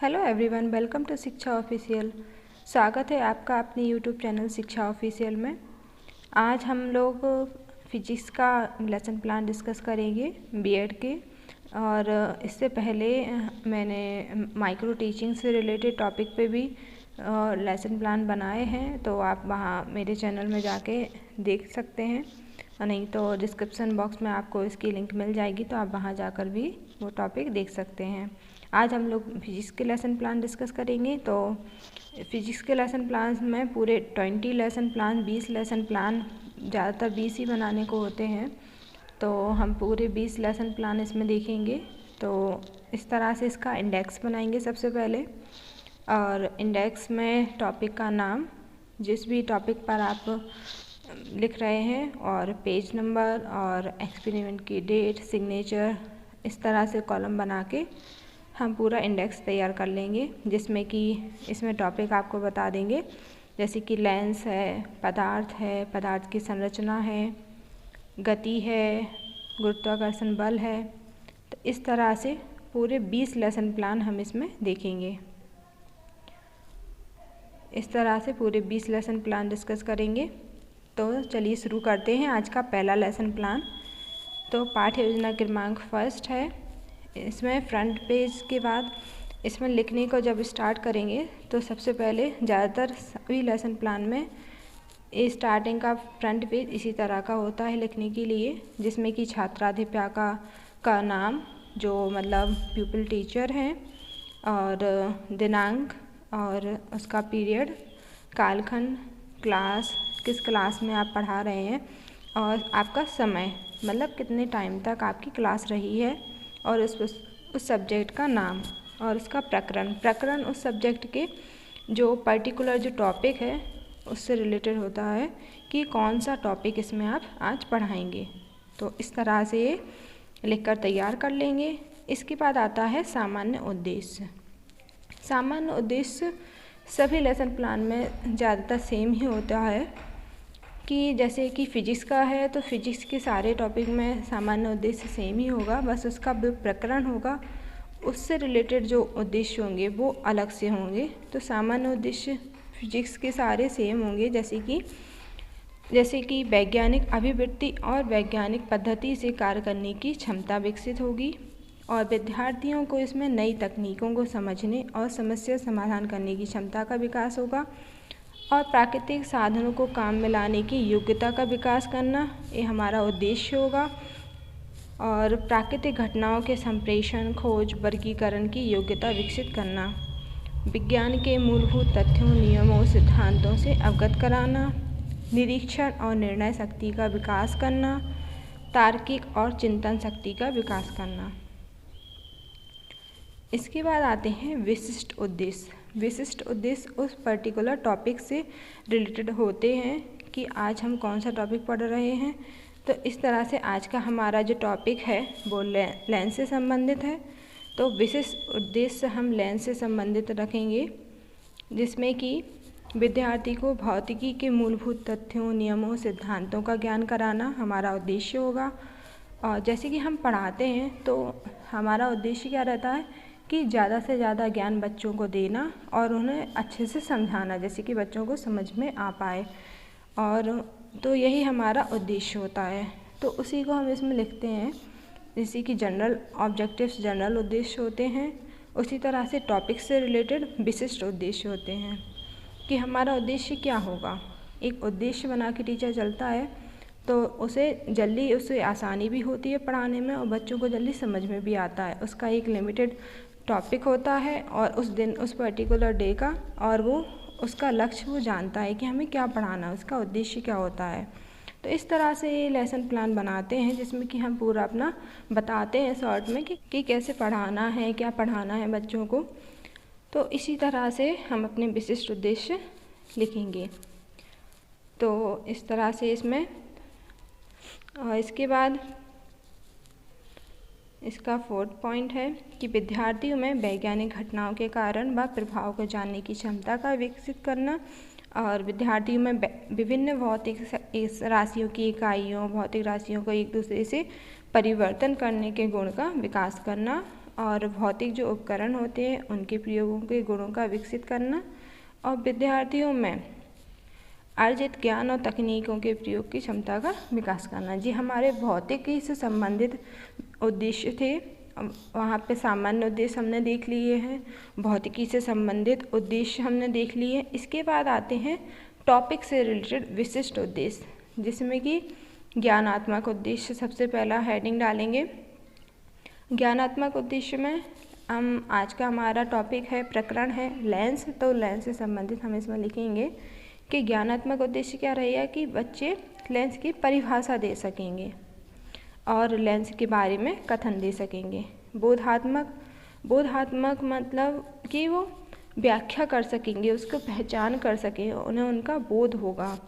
Hello everyone, welcome to शिक्षा official. स्वागत है आपका अपने यूट्यूब चैनल शिक्षा ऑफिशियल में। आज हम लोग फिजिक्स का लेसन प्लान डिस्कस करेंगे बीएड के। और इससे पहले मैंने माइक्रो टीचिंग से रिलेटेड टॉपिक पे भी लेसन प्लान बनाए हैं, तो आप वहाँ मेरे चैनल में जाके देख सकते हैं, और नहीं तो डिस्क्रिप्शन बॉक्स में आपको इसकी लिंक मिल जाएगी, तो आप वहाँ जाकर भी वो टॉपिक देख सकते हैं। आज हम लोग फिजिक्स के लेसन प्लान डिस्कस करेंगे। तो फिजिक्स के लेसन प्लान में पूरे 20 लेसन प्लान, 20 लेसन प्लान, ज़्यादातर 20 ही बनाने को होते हैं, तो हम पूरे 20 लेसन प्लान इसमें देखेंगे। तो इस तरह से इसका इंडेक्स बनाएंगे सबसे पहले, और इंडेक्स में टॉपिक का नाम, जिस भी टॉपिक पर आप लिख रहे हैं, और पेज नंबर और एक्सपेरिमेंट की डेट, सिग्नेचर, इस तरह से कॉलम बना के हम पूरा इंडेक्स तैयार कर लेंगे, जिसमें कि इसमें टॉपिक आपको बता देंगे, जैसे कि लेंस है, पदार्थ की संरचना है, गति है, गुरुत्वाकर्षण बल है। तो इस तरह से पूरे 20 लेसन प्लान हम इसमें देखेंगे। इस तरह से पूरे 20 लेसन प्लान डिस्कस करेंगे। तो चलिए शुरू करते हैं आज का पहला लेसन प्लान। तो पाठ्य योजना क्रमांक फर्स्ट है। इसमें फ्रंट पेज के बाद इसमें लिखने को जब स्टार्ट करेंगे तो सबसे पहले ज़्यादातर सभी लेसन प्लान में स्टार्टिंग का फ्रंट पेज इसी तरह का होता है लिखने के लिए, जिसमें कि छात्राध्यापिका का नाम, जो मतलब प्यूपिल टीचर हैं, और दिनांक और उसका पीरियड, कालखंड, क्लास, किस क्लास में आप पढ़ा रहे हैं, और आपका समय, मतलब कितने टाइम तक आपकी क्लास रही है, और उस सब्जेक्ट का नाम, और उसका प्रकरण उस सब्जेक्ट के जो पर्टिकुलर जो टॉपिक है उससे रिलेटेड होता है कि कौन सा टॉपिक इसमें आप आज पढ़ाएंगे। तो इस तरह से ये लिखकर तैयार कर लेंगे। इसके बाद आता है सामान्य उद्देश्य। सामान्य उद्देश्य सभी लेसन प्लान में ज़्यादातर सेम ही होता है, कि जैसे कि फिजिक्स का है तो फिजिक्स के सारे टॉपिक में सामान्य उद्देश्य सेम ही होगा, बस उसका जो प्रकरण होगा उससे रिलेटेड जो उद्देश्य होंगे वो अलग से होंगे। तो सामान्य उद्देश्य फिजिक्स के सारे सेम होंगे, जैसे कि वैज्ञानिक अभिवृत्ति और वैज्ञानिक पद्धति से कार्य करने की क्षमता विकसित होगी, और विद्यार्थियों को इसमें नई तकनीकों को समझने और समस्या समाधान करने की क्षमता का विकास होगा, और प्राकृतिक साधनों को काम में लाने की योग्यता का विकास करना, ये हमारा उद्देश्य होगा, और प्राकृतिक घटनाओं के संप्रेषण, खोज, वर्गीकरण की योग्यता विकसित करना, विज्ञान के मूलभूत तथ्यों, नियमों, सिद्धांतों से अवगत कराना, निरीक्षण और निर्णय शक्ति का विकास करना, तार्किक और चिंतन शक्ति का विकास करना। इसके बाद आते हैं विशिष्ट उद्देश्य। विशिष्ट उद्देश्य उस पर्टिकुलर टॉपिक से रिलेटेड होते हैं कि आज हम कौन सा टॉपिक पढ़ रहे हैं। तो इस तरह से आज का हमारा जो टॉपिक है वो लेंस से संबंधित है। तो विशिष्ट उद्देश्य हम लेंस से संबंधित रखेंगे, जिसमें कि विद्यार्थी को भौतिकी के मूलभूत तथ्यों, नियमों, सिद्धांतों का ज्ञान कराना हमारा उद्देश्य होगा। और जैसे कि हम पढ़ाते हैं तो हमारा उद्देश्य क्या रहता है कि ज़्यादा से ज़्यादा ज्ञान बच्चों को देना और उन्हें अच्छे से समझाना, जैसे कि बच्चों को समझ में आ पाए, और तो यही हमारा उद्देश्य होता है। तो उसी को हम इसमें लिखते हैं, जैसे कि जनरल ऑब्जेक्टिव्स जनरल उद्देश्य होते हैं, उसी तरह से टॉपिक से रिलेटेड विशिष्ट उद्देश्य होते हैं कि हमारा उद्देश्य क्या होगा। एक उद्देश्य बना के टीचर चलता है तो उसे आसानी भी होती है पढ़ाने में, और बच्चों को जल्दी समझ में भी आता है। उसका एक लिमिटेड टॉपिक होता है और उस दिन उस पर्टिकुलर डे का, और वो उसका लक्ष्य वो जानता है कि हमें क्या पढ़ाना है, उसका उद्देश्य क्या होता है। तो इस तरह से ये लेसन प्लान बनाते हैं, जिसमें कि हम पूरा अपना बताते हैं शॉर्ट में कि कैसे पढ़ाना है, क्या पढ़ाना है बच्चों को। तो इसी तरह से हम अपने विशिष्ट उद्देश्य लिखेंगे। तो इस तरह से इसमें, और इसके बाद इसका 4th पॉइंट है कि विद्यार्थियों में वैज्ञानिक घटनाओं के कारण व प्रभाव को जानने की क्षमता का विकसित करना, और विद्यार्थियों में विभिन्न भौतिक राशियों की इकाइयों, भौतिक राशियों को एक दूसरे से परिवर्तन करने के गुण का विकास करना, और भौतिक जो उपकरण होते हैं उनके प्रयोगों के गुणों का विकसित करना और विद्यार्थियों में अर्जित ज्ञान और तकनीकों के प्रयोग की क्षमता का विकास करना। जी हमारे भौतिकी से संबंधित उद्देश्य थे। वहाँ पे सामान्य उद्देश्य हमने देख लिए हैं, भौतिकी से संबंधित उद्देश्य हमने देख लिए हैं। इसके बाद आते हैं टॉपिक से रिलेटेड विशिष्ट उद्देश्य, जिसमें कि ज्ञानात्मक उद्देश्य सबसे पहला हेडिंग डालेंगे। ज्ञानात्मक उद्देश्य में हम आज का हमारा टॉपिक है, प्रकरण है लेंस। तो लेंस से संबंधित हम इसमें लिखेंगे कि ज्ञानात्मक उद्देश्य क्या रहेगा कि बच्चे लेंस की परिभाषा दे सकेंगे और लेंस के बारे में कथन दे सकेंगे। बोधात्मक मतलब कि वो व्याख्या कर सकेंगे, उसको पहचान कर सकें, उन्हें उनका बोध होगा।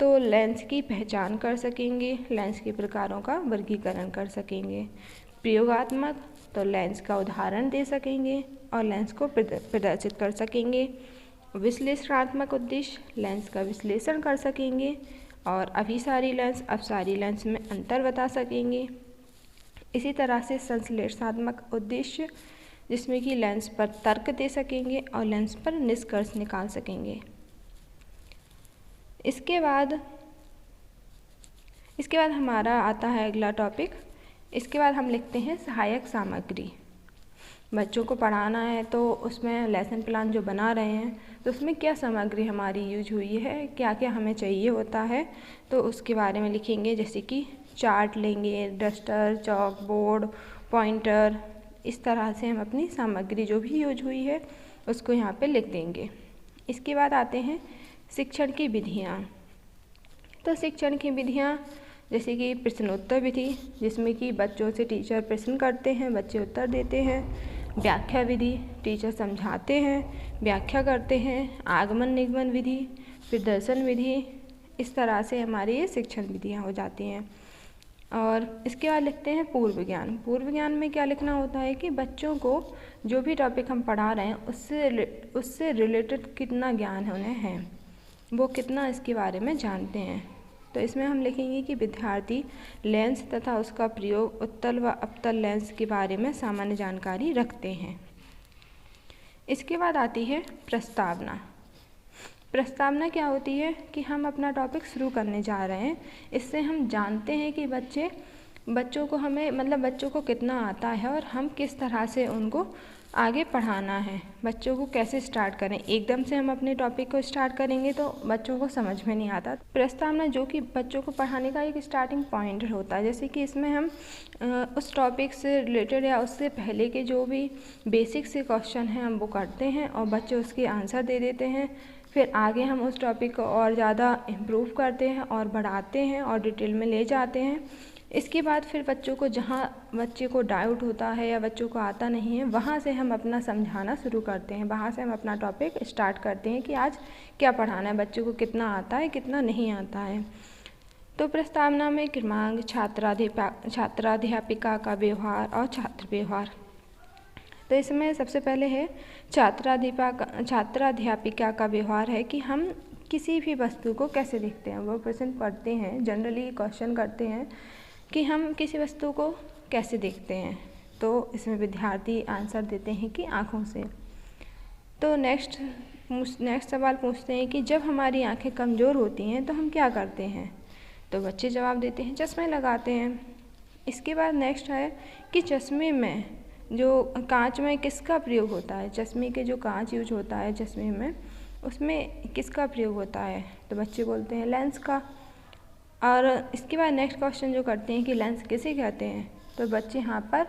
तो लेंस की पहचान कर सकेंगे, लेंस के प्रकारों का वर्गीकरण कर सकेंगे। प्रयोगात्मक तो लेंस का उदाहरण दे सकेंगे और लेंस को प्रदर्शित कर सकेंगे। विश्लेषणात्मक उद्देश्य लेंस का विश्लेषण कर सकेंगे और अभिसारी लेंस अपसारी लेंस में अंतर बता सकेंगे। इसी तरह से संश्लेषणात्मक उद्देश्य जिसमें कि लेंस पर तर्क दे सकेंगे और लेंस पर निष्कर्ष निकाल सकेंगे। इसके बाद हमारा आता है अगला टॉपिक। इसके बाद हम लिखते हैं सहायक सामग्री। बच्चों को पढ़ाना है तो उसमें लेसन प्लान जो बना रहे हैं तो उसमें क्या सामग्री हमारी यूज हुई है, क्या क्या हमें चाहिए होता है, तो उसके बारे में लिखेंगे। जैसे कि चार्ट लेंगे, डस्टर, चॉक, बोर्ड, पॉइंटर, इस तरह से हम अपनी सामग्री जो भी यूज हुई है उसको यहाँ पे लिख देंगे। इसके बाद आते हैं शिक्षण की विधियाँ। तो शिक्षण की विधियाँ जैसे कि प्रश्नोत्तर विधि, जिसमें कि बच्चों से टीचर प्रश्न करते हैं, बच्चे उत्तर देते हैं। व्याख्या विधि, टीचर समझाते हैं, व्याख्या करते हैं। आगमन निगमन विधि, प्रदर्शन विधि, इस तरह से हमारी ये शिक्षण विधियाँ हो जाती हैं। और इसके बाद लिखते हैं पूर्व ज्ञान। पूर्व ज्ञान में क्या लिखना होता है कि बच्चों को जो भी टॉपिक हम पढ़ा रहे हैं उससे रिलेटेड कितना ज्ञान उन्हें है, वो कितना इसके बारे में जानते हैं। तो इसमें हम लिखेंगे कि विद्यार्थी लेंस तथा उसका प्रयोग, उत्तल व अपतल लेंस के बारे में सामान्य जानकारी रखते हैं। इसके बाद आती है प्रस्तावना। प्रस्तावना क्या होती है कि हम अपना टॉपिक शुरू करने जा रहे हैं। इससे हम जानते हैं कि बच्चों को कितना आता है और हम किस तरह से उनको आगे पढ़ाना है, बच्चों को कैसे स्टार्ट करें। एकदम से हम अपने टॉपिक को स्टार्ट करेंगे तो बच्चों को समझ में नहीं आता। प्रस्तावना जो कि बच्चों को पढ़ाने का एक स्टार्टिंग पॉइंट होता है, जैसे कि इसमें हम उस टॉपिक से रिलेटेड या उससे पहले के जो भी बेसिक से क्वेश्चन हैं हम वो करते हैं और बच्चे उसके आंसर दे देते हैं। फिर आगे हम उस टॉपिक को और ज़्यादा इम्प्रूव करते हैं और बढ़ाते हैं और डिटेल में ले जाते हैं। इसके बाद फिर बच्चों को जहाँ बच्चे को डाउट होता है या बच्चों को आता नहीं है वहाँ से हम अपना समझाना शुरू करते हैं, वहाँ से हम अपना टॉपिक स्टार्ट करते हैं कि आज क्या पढ़ाना है, बच्चों को कितना आता है कितना नहीं आता है। तो प्रस्तावना में क्रमांक, छात्राध्यापिका का व्यवहार और छात्र व्यवहार। तो इसमें सबसे पहले है छात्राध्यापिका का व्यवहार है कि हम किसी भी वस्तु को कैसे देखते हैं। वो प्रश्न पढ़ते हैं, जनरली क्वेश्चन करते हैं कि हम किसी वस्तु को कैसे देखते हैं। तो इसमें विद्यार्थी आंसर देते हैं कि आँखों से। तो नेक्स्ट सवाल पूछते हैं कि जब हमारी आँखें कमज़ोर होती हैं तो हम क्या करते हैं। तो बच्चे जवाब देते हैं चश्मे लगाते हैं। इसके बाद नेक्स्ट है कि चश्मे में जो कांच में किसका प्रयोग होता है, चश्मे के जो कांच यूज होता है चश्मे में उसमें किसका प्रयोग होता है। तो बच्चे बोलते हैं लेंस का। और इसके बाद नेक्स्ट क्वेश्चन जो करते हैं कि लेंस किसे कहते हैं, तो बच्चे यहाँ पर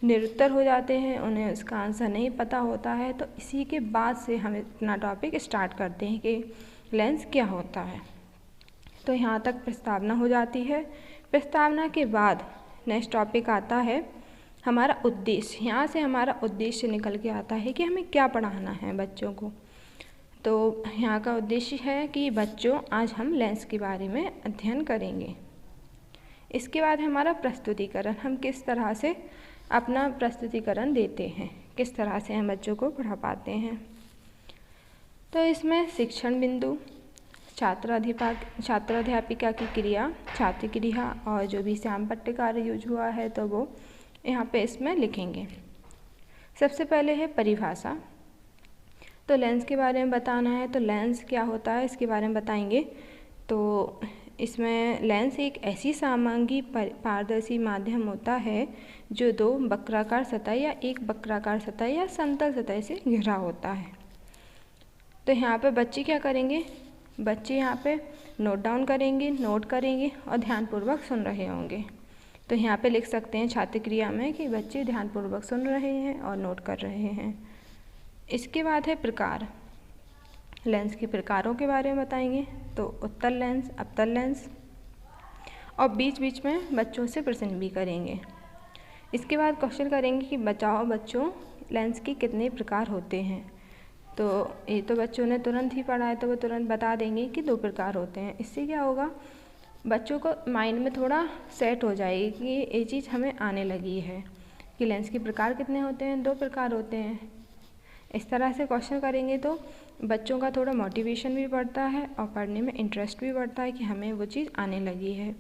निरुत्तर हो जाते हैं, उन्हें उसका आंसर नहीं पता होता है। तो इसी के बाद से हम अपना टॉपिक स्टार्ट करते हैं कि लेंस क्या होता है। तो यहाँ तक प्रस्तावना हो जाती है। प्रस्तावना के बाद नेक्स्ट टॉपिक आता है हमारा उद्देश्य। यहाँ से हमारा उद्देश्य निकल के आता है कि हमें क्या पढ़ाना है बच्चों को। तो यहाँ का उद्देश्य है कि बच्चों आज हम लेंस के बारे में अध्ययन करेंगे। इसके बाद हमारा प्रस्तुतिकरण, हम किस तरह से अपना प्रस्तुतिकरण देते हैं, किस तरह से हम बच्चों को पढ़ा पाते हैं। तो इसमें शिक्षण बिंदु, छात्राध्यापिका की क्रिया, छात्र क्रिया और जो भी श्याम पट्टिकार यूज हुआ है तो वो यहाँ पे इसमें लिखेंगे। सबसे पहले है परिभाषा। तो लेंस के बारे में बताना है, तो लेंस क्या होता है इसके बारे में बताएंगे। तो इसमें लेंस एक ऐसी समांगी पारदर्शी माध्यम होता है जो दो वक्राकार सतह या एक वक्राकार सतह या समतल सतह से घिरा होता है। तो यहाँ पे बच्चे क्या करेंगे, बच्चे यहाँ पे नोट डाउन करेंगे, नोट करेंगे और ध्यानपूर्वक सुन रहे होंगे। तो यहाँ पे लिख सकते हैं छात्र क्रिया में कि बच्चे ध्यानपूर्वक सुन रहे हैं और नोट कर रहे हैं। इसके बाद है प्रकार। लेंस के प्रकारों के बारे में बताएंगे। तो उत्तल लेंस, अवतल लेंस, और बीच बीच में बच्चों से प्रश्न भी करेंगे। इसके बाद क्वेश्चन करेंगे कि बताओ बच्चों लेंस के कितने प्रकार होते हैं। तो ये तो बच्चों ने तुरंत ही पढ़ा है तो वो तुरंत बता देंगे कि 2 प्रकार होते हैं। इससे क्या होगा, बच्चों को माइंड में थोड़ा सेट हो जाएगी कि ये चीज़ हमें आने लगी है कि लेंस के प्रकार कितने होते हैं, 2 प्रकार होते हैं। इस तरह से क्वेश्चन करेंगे तो बच्चों का थोड़ा मोटिवेशन भी बढ़ता है और पढ़ने में इंटरेस्ट भी बढ़ता है कि हमें वो चीज़ आने लगी है।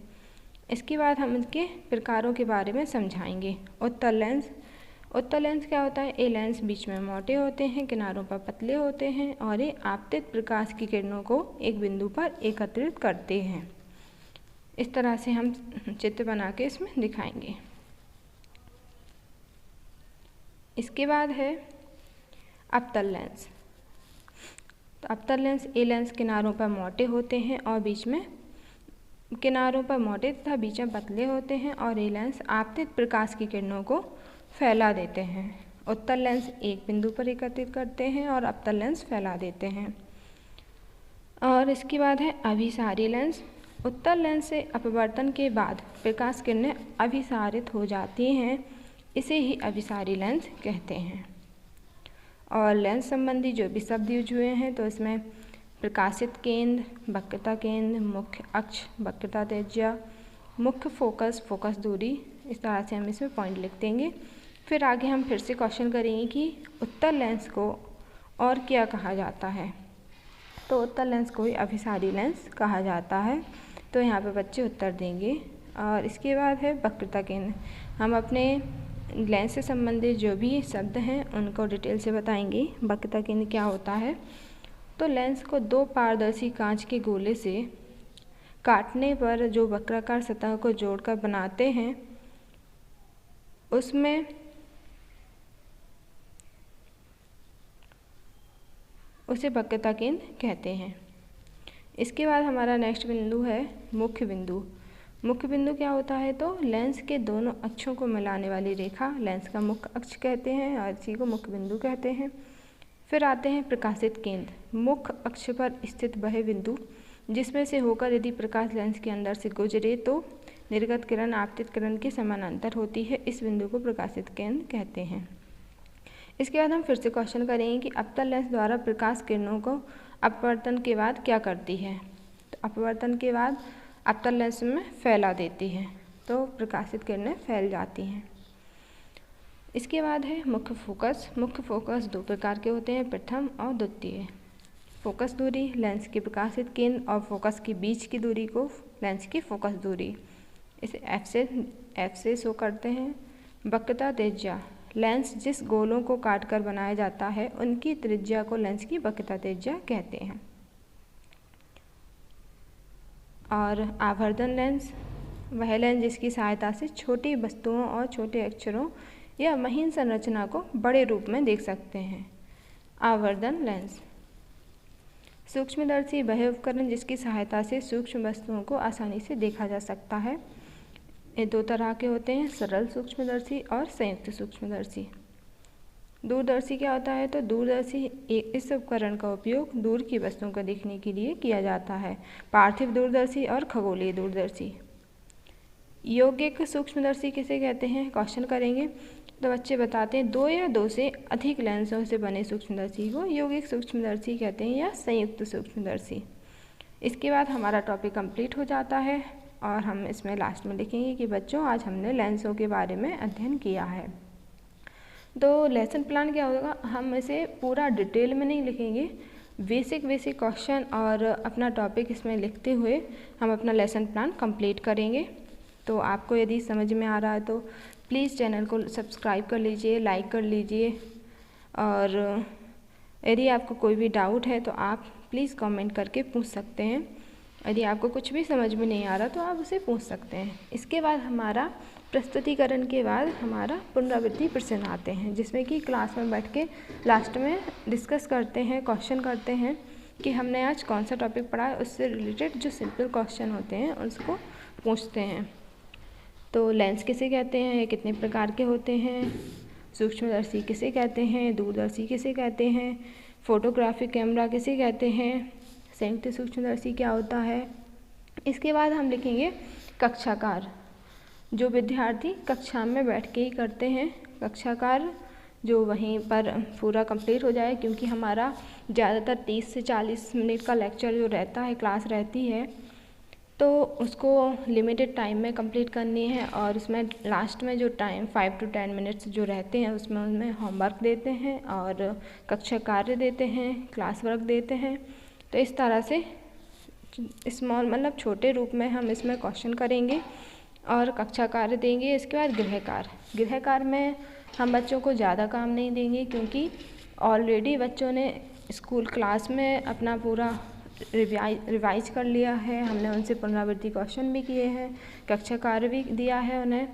इसके बाद हम इसके प्रकारों के बारे में समझाएंगे। उत्तल लेंस। उत्तल लेंस क्या होता है, ये लेंस बीच में मोटे होते हैं, किनारों पर पतले होते हैं और ये आपतित प्रकाश की किरणों को एक बिंदु पर एकत्रित करते हैं। इस तरह से हम चित्र बना के इसमें दिखाएंगे। इसके बाद है अवतल लेंस। तो अवतल लेंस, ये लेंस किनारों पर मोटे होते हैं और बीच में किनारों पर मोटे तथा बीच में पतले होते हैं और ये लेंस आपतित प्रकाश की किरणों को फैला देते हैं। उत्तल लेंस एक बिंदु पर एकत्रित करते हैं और अवतल लेंस फैला देते हैं। और इसके बाद है अभिसारी लेंस। उत्तल लेंस से अपवर्तन के बाद प्रकाश किरणें अभिसारित हो जाती हैं, इसे ही अभिसारी लेंस कहते हैं। और लेंस संबंधी जो भी शब्द यूज हुए हैं तो इसमें प्रकाशित केंद्र, वक्रता केंद्र, मुख्य अक्ष, वक्रता त्रिज्या, मुख्य फोकस, फोकस दूरी, इस तरह से हम इसमें पॉइंट लिख देंगे। फिर आगे हम फिर से क्वेश्चन करेंगे कि उत्तल लेंस को और क्या कहा जाता है। तो उत्तल लेंस को ही अभिसारी लेंस कहा जाता है। तो यहाँ पे बच्चे उत्तर देंगे। और इसके बाद है वक्रता केंद्र। हम अपने लेंस से संबंधित जो भी शब्द हैं उनको डिटेल से बताएंगे। वक्रता केंद्र क्या होता है, तो लेंस को 2 पारदर्शी कांच के गोले से काटने पर जो वक्राकार सतह को जोड़कर बनाते हैं उसमें उसे वक्रता केंद्र कहते हैं। इसके बाद हमारा नेक्स्ट बिंदु है मुख्य बिंदु। मुख्य बिंदु क्या होता है, तो लेंस के दोनों अक्षों को मिलाने वाली रेखा लेंस का मुख्य अक्ष कहते हैं और इसी को मुख्य बिंदु कहते हैं। फिर आते हैं प्रकाशित केंद्र। मुख्य अक्ष पर स्थित वह बिंदु जिसमें से होकर यदि प्रकाश लेंस के अंदर से गुजरे तो निर्गत किरण आपतित किरण के समानांतर होती है, इस बिंदु को प्रकाशित केंद्र कहते हैं। इसके बाद हम फिर से क्वेश्चन करेंगे कि अवतल लेंस द्वारा प्रकाश किरणों को अपवर्तन के बाद क्या करती है। तो अपवर्तन के बाद अवतल लेंस में फैला देती है, तो प्रकाशित किरणें फैल जाती हैं। इसके बाद है मुख्य फोकस। मुख्य फोकस 2 प्रकार के होते हैं, प्रथम और द्वितीय। फोकस दूरी लेंस के प्रकाशित केंद्र और फोकस के बीच की दूरी को लेंस की फोकस दूरी, इसे एफ से शो करते हैं। वक्रता त्रिज्या लेंस जिस गोलों को काटकर बनाया जाता है उनकी त्रिज्या को लेंस की वक्रता त्रिज्या कहते हैं। और आवर्धन लेंस वह लेंस जिसकी सहायता से छोटी वस्तुओं और छोटे अक्षरों या महीन संरचना को बड़े रूप में देख सकते हैं। आवर्धन लेंस। सूक्ष्मदर्शी वह उपकरण जिसकी सहायता से सूक्ष्म वस्तुओं को आसानी से देखा जा सकता है। ये 2 तरह के होते हैं, सरल सूक्ष्मदर्शी और संयुक्त सूक्ष्मदर्शी। दूरदर्शी क्या होता है, तो दूरदर्शी इस उपकरण का उपयोग दूर की वस्तुओं को देखने के लिए किया जाता है। पार्थिव दूरदर्शी और खगोलीय दूरदर्शी। यौगिक सूक्ष्मदर्शी किसे कहते हैं, क्वेश्चन करेंगे तो बच्चे बताते हैं 2 या 2 से अधिक लेंसों से बने सूक्ष्मदर्शी को यौगिक सूक्ष्मदर्शी कहते हैं या संयुक्त सूक्ष्मदर्शी। इसके बाद हमारा टॉपिक कंप्लीट हो जाता है और हम इसमें लास्ट में लिखेंगे कि बच्चों आज हमने लेंसों के बारे में अध्ययन किया है। तो लेसन प्लान क्या होगा, हम इसे पूरा डिटेल में नहीं लिखेंगे, बेसिक क्वेश्चन और अपना टॉपिक इसमें लिखते हुए हम अपना लेसन प्लान कंप्लीट करेंगे। तो आपको यदि समझ में आ रहा है तो प्लीज़ चैनल को सब्सक्राइब कर लीजिए, लाइक कर लीजिए। और यदि आपको कोई भी डाउट है तो आप प्लीज़ कमेंट करके पूछ सकते हैं। यदि आपको कुछ भी समझ में नहीं आ रहा तो आप उसे पूछ सकते हैं। इसके बाद हमारा प्रस्तुतिकरण के बाद हमारा पुनरावृत्ति प्रश्न आते हैं, जिसमें कि क्लास में बैठ के लास्ट में डिस्कस करते हैं, क्वेश्चन करते हैं कि हमने आज कौन सा टॉपिक पढ़ा है। उससे रिलेटेड जो सिंपल क्वेश्चन होते हैं उसको पूछते हैं। तो लेंस किसे कहते हैं, कितने प्रकार के होते हैं, सूक्ष्मदर्शी किसे कहते हैं, दूरदर्शी किसे कहते हैं, फोटोग्राफिक कैमरा किसे कहते हैं, संयुक्त सूक्ष्मदर्शी क्या होता है। इसके बाद हम लिखेंगे कक्षाकार, जो विद्यार्थी कक्षा में बैठ के ही करते हैं। कक्षाकार जो वहीं पर पूरा कंप्लीट हो जाए, क्योंकि हमारा ज़्यादातर 30 से 40 मिनट का लेक्चर जो रहता है, क्लास रहती है, तो उसको लिमिटेड टाइम में कंप्लीट करनी है। और उसमें लास्ट में जो टाइम 5 to 10 मिनट्स जो रहते हैं उसमें उनमें होमवर्क देते हैं और कक्षा कार्य देते हैं, क्लास वर्क देते हैं। तो इस तरह से स्मॉल मतलब छोटे रूप में हम इसमें क्वेश्चन करेंगे और कक्षा कार्य देंगे। इसके बाद गृह कार्य में हम बच्चों को ज़्यादा काम नहीं देंगे, क्योंकि ऑलरेडी बच्चों ने स्कूल क्लास में अपना पूरा रिवाइज कर लिया है। हमने उनसे पुनरावृत्ति क्वेश्चन भी किए हैं, कक्षा कार्य भी दिया है उन्हें,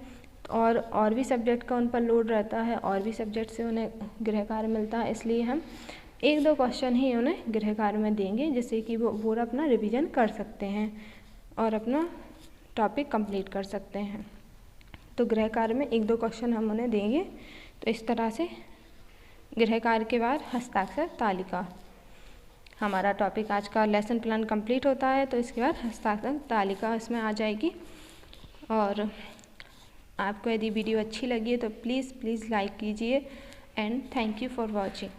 और भी सब्जेक्ट का उन पर लोड रहता है, और भी सब्जेक्ट से उन्हें गृह कार्य मिलता है। इसलिए हम 1-2 क्वेश्चन ही उन्हें गृह कार्य में देंगे, जिससे कि वो पूरा अपना रिवीजन कर सकते हैं और अपना टॉपिक कंप्लीट कर सकते हैं। तो गृह कार्य में 1-2 क्वेश्चन हम उन्हें देंगे। तो इस तरह से गृह कार्य के बाद हस्ताक्षर तालिका, हमारा टॉपिक आज का लेसन प्लान कंप्लीट होता है। तो इसके बाद हस्ताक्षर तालिका इसमें आ जाएगी। और आपको यदि वीडियो अच्छी लगी है तो प्लीज़ लाइक कीजिए and thank you for watching.